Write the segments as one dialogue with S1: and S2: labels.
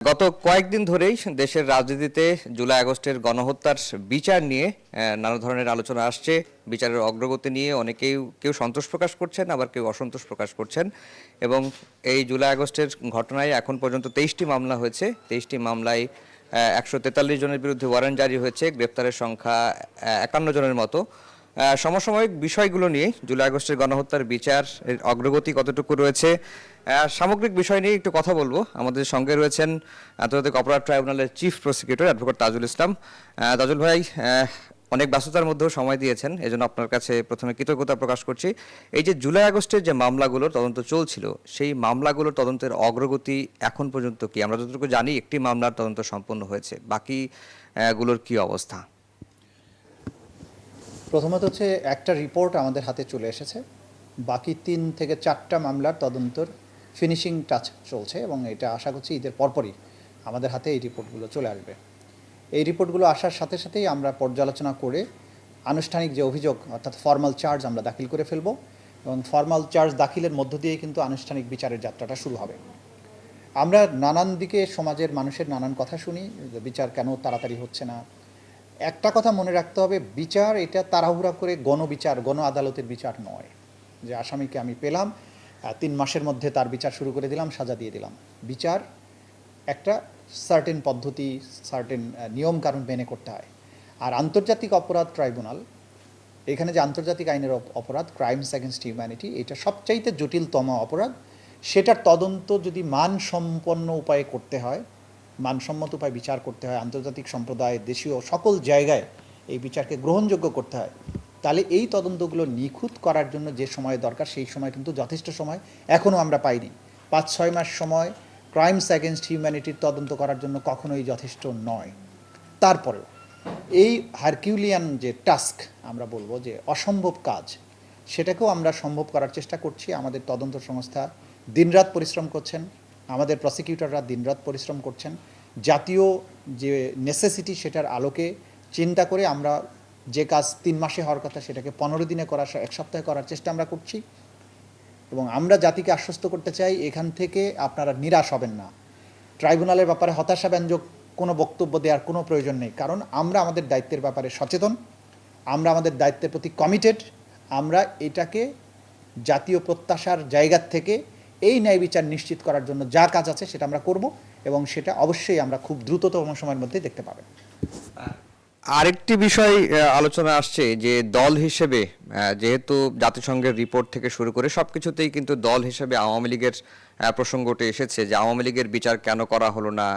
S1: গত কয়েকদিন ধরেই দেশের রাজনীতিতে জুলাই আগস্টের গণহত্যার বিচার নিয়ে নানা ধরনের আলোচনা আসছে। বিচারের অগ্রগতি নিয়ে কেউ সন্তোষ প্রকাশ করছেন, আবার কেউ অসন্তোষ প্রকাশ করছেন। এবং এই জুলাই আগস্টের ঘটনায় এখন পর্যন্ত 23টি মামলা হয়েছে। 23টি মামলায় 143 জনের বিরুদ্ধে ওয়ারেন্ট জারি হয়েছে। গ্রেপ্তারের সংখ্যা 51 জনের মতো। সমসাময়িক বিষয়গুলো নিয়ে জুলাই আগস্টের গণহত্যার বিচার অগ্রগতি কতটুকু রয়েছে, সামগ্রিক বিষয় নিয়ে একটু কথা বলবো। আমাদের সঙ্গে রয়েছেন আন্তর্জাতিক অপরাধ ট্রাইব্যুনালের chief prosecutor advocate Tajul Islam. Tajul ভাই, অনেক ব্যস্ততার মধ্যেও সময় দিয়েছেন, এজন্য আপনার কাছে প্রথমে কৃতজ্ঞতা প্রকাশ করছি। এই যে জুলাই আগস্টের যে মামলাগুলোর তদন্ত চলছিল, সেই মামলাগুলোর তদন্তের অগ্রগতি এখন পর্যন্ত কি? আমরা যতটুকু জানি একটি মামলার তদন্ত সম্পন্ন হয়েছে, বাকি গুলোর কি অবস্থা?
S2: প্রথমত হচ্ছে একটা রিপোর্ট আমাদের হাতে চলে এসেছে, বাকি 3 থেকে 4টা মামলার তদন্তর ফিনিশিং টাচ চলছে এবং এটা আশা করছি ঈদের পরপরই আমাদের হাতে এই রিপোর্টগুলো চলে আসবে। এই রিপোর্টগুলো আসার সাথে সাথেই আমরা পর্যালোচনা করে আনুষ্ঠানিক যে অভিযোগ অর্থাৎ ফর্মাল চার্জ আমরা দাখিল করে ফেলব এবং ফর্মাল চার্জ দাখিলের মধ্য দিয়েই কিন্তু আনুষ্ঠানিক বিচারের যাত্রাটা শুরু হবে। আমরা নানান দিকে সমাজের মানুষের নানান কথা শুনি, বিচার কেন তাড়াতাড়ি হচ্ছে না। একটা কথা মনে রাখতে হবে, বিচার এটা তাড়াহুড়া করে গণবিচার, গণ আদালতের বিচার নয় যে আসামিকে আমি পেলাম 3 মাসের মধ্যে তার বিচার শুরু করে দিলাম, সাজা দিয়ে দিলাম। বিচার একটা সার্টেন পদ্ধতি, সার্টেন নিয়ম কানুন মেনে করতে হয়। আর আন্তর্জাতিক অপরাধ ট্রাইব্যুনাল, এখানে যে আন্তর্জাতিক আইনের অপরাধ ক্রাইমস এগেনস্ট হিউম্যানিটি, এটা সবচাইতে জটিলতম অপরাধ। সেটার তদন্ত যদি মানসম্পন্ন উপায়ে করতে হয়, মানসম্মত উপায়ে বিচার করতে হয়, আন্তর্জাতিক সম্প্রদায় দেশীয় সকল জায়গায় এই বিচারকে গ্রহণযোগ্য করতে হয়, তাহলে এই তদন্তগুলো নিখুঁত করার জন্য যে সময় দরকার সেই সময় কিন্তু যথেষ্ট সময় এখনও আমরা পাইনি। 5-6 মাস সময় ক্রাইমস অ্যাগেনস্ট হিউম্যানিটির তদন্ত করার জন্য কখনোই যথেষ্ট নয়। তারপরেও এই হারকিউলিয়ান যে টাস্ক আমরা বলবো যে অসম্ভব কাজ, সেটাকেও আমরা সম্ভব করার চেষ্টা করছি। আমাদের তদন্ত সংস্থা দিনরাত পরিশ্রম করছেন, আমাদের প্রসিকিউটররা দিনরাত পরিশ্রম করছেন। জাতীয় যে নেসেসিটি সেটার আলোকে চিন্তা করে আমরা যে কাজ 3 মাসে হওয়ার কথা সেটাকে 15 দিনে করার, 1 সপ্তাহে করার চেষ্টা আমরা করছি। এবং আমরা জাতিকে আশ্বস্ত করতে চাই, এখান থেকে আপনারা নিরাশ হবেন না। ট্রাইব্যুনালের ব্যাপারে হতাশাব্যঞ্জক কোনো বক্তব্য দেওয়ার কোনো প্রয়োজন নেই, কারণ আমরা আমাদের দায়িত্বের ব্যাপারে সচেতন, আমরা আমাদের দায়িত্বের প্রতি কমিটেড। আমরা এটাকে জাতীয় প্রত্যাশার জায়গার থেকে এই ন্যায় বিচার নিশ্চিত করার জন্য যা কাজ আছে সেটা আমরা করব এবং সেটা অবশ্যই আমরা খুব দ্রুততম সময়ের মধ্যে দেখতে পাবেন।
S1: আরেকটি বিষয় আলোচনা আসছে যে দল হিসেবে, যেহেতু জাতিসংঘের রিপোর্ট থেকে শুরু করে সবকিছুতেই কিন্তু দল হিসেবে আওয়ামী লীগের প্রসঙ্গটি এসেছে যে আওয়ামী লীগের বিচার কেন করা হলো না,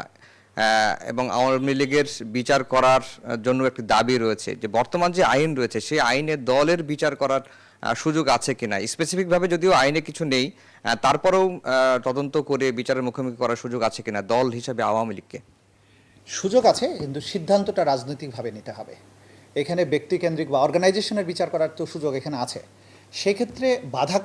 S1: এবং আওয়ামী লীগের বিচার করার জন্য একটি দাবি রয়েছে যে বর্তমান যে আইন রয়েছে সেই আইনে দলের বিচার করার সুযোগ আছে কিনা। স্পেসিফিকভাবে যদিও আইনে কিছু নেই, তারপরেও তদন্ত করে বিচারের মুখোমুখি করার সুযোগ আছে কিনা দল হিসেবে আওয়ামী লীগকে?
S2: সুযোগ আছে, কিন্তু সিদ্ধান্তটা রাজনৈতিকভাবে নিতে হবে। এখানে ব্যক্তিকেন্দ্রিক বা অর্গানাইজেশনের বিচার করার তো সুযোগ এখানে আছে, সেক্ষেত্রে বাধা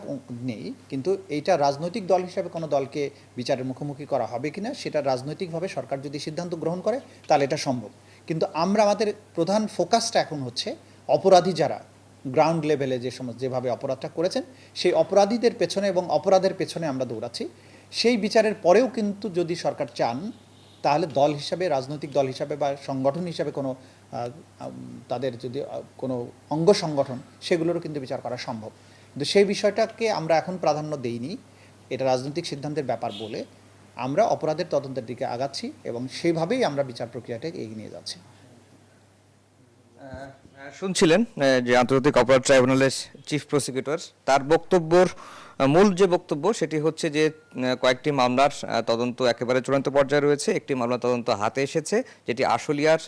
S2: নেই। কিন্তু এইটা রাজনৈতিক দল হিসাবে কোনো দলকে বিচারের মুখোমুখি করা হবে কিনা সেটা রাজনৈতিকভাবে সরকার যদি সিদ্ধান্ত গ্রহণ করে তাহলে এটা সম্ভব। কিন্তু আমাদের প্রধান ফোকাসটা এখন হচ্ছে অপরাধী যারা গ্রাউন্ড লেভেলে যেভাবে অপরাধটা করেছেন সেই অপরাধীদের পেছনে এবং অপরাধের পেছনে আমরা দৌড়াচ্ছি। সেই বিচারের পরেও কিন্তু যদি সরকার চান তাহলে দল হিসাবে, রাজনৈতিক দল হিসাবে বা সংগঠন হিসাবে কোনো তাদের যদি কোনো অঙ্গ সংগঠন, সেগুলোরও কিন্তু বিচার করা সম্ভব। কিন্তু সেই বিষয়টাকে আমরা এখন প্রাধান্য দেইনি, এটা রাজনৈতিক সিদ্ধান্তের ব্যাপার বলে আমরা অপরাধের তদন্তের দিকে আগাচ্ছি এবং সেইভাবেই আমরা বিচার প্রক্রিয়াটাকে এগিয়ে নিয়ে যাচ্ছি।
S1: শুনছিলেন যে আন্তর্জাতিক অপরাধ ট্রাইব্যুনালের চিফ প্রসিকিউটর, তার বক্তব্যর মূল যে বক্তব্য সেটি হচ্ছে যে কয়েকটি মামলার তদন্ত একেবারে চূড়ান্ত পর্যায়ে রয়েছে। একটি মামলা তদন্ত হাতে এসেছে, যেটি আশুলিয়ার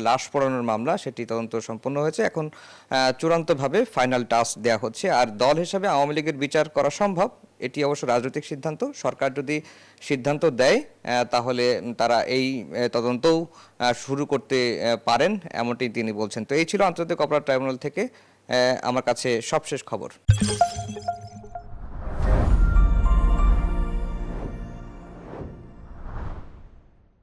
S1: লাশ পোড়ানোর মামলা, সেটি তদন্ত সম্পন্ন হয়েছে। এখন চূড়ান্তভাবে ফাইনাল টাচ দেওয়া হচ্ছে। আর দল হিসাবে আওয়ামী লীগের বিচার করা সম্ভব, এটি অবশ্য রাজনৈতিক সিদ্ধান্ত। সরকার যদি সিদ্ধান্ত দেয় তাহলে তারা এই তদন্তও শুরু করতে পারেন, এমনটি তিনি বলছেন। তো এই ছিল আন্তর্জাতিক অপরাধ ট্রাইব্যুনাল থেকে আমার কাছে সবশেষ খবর।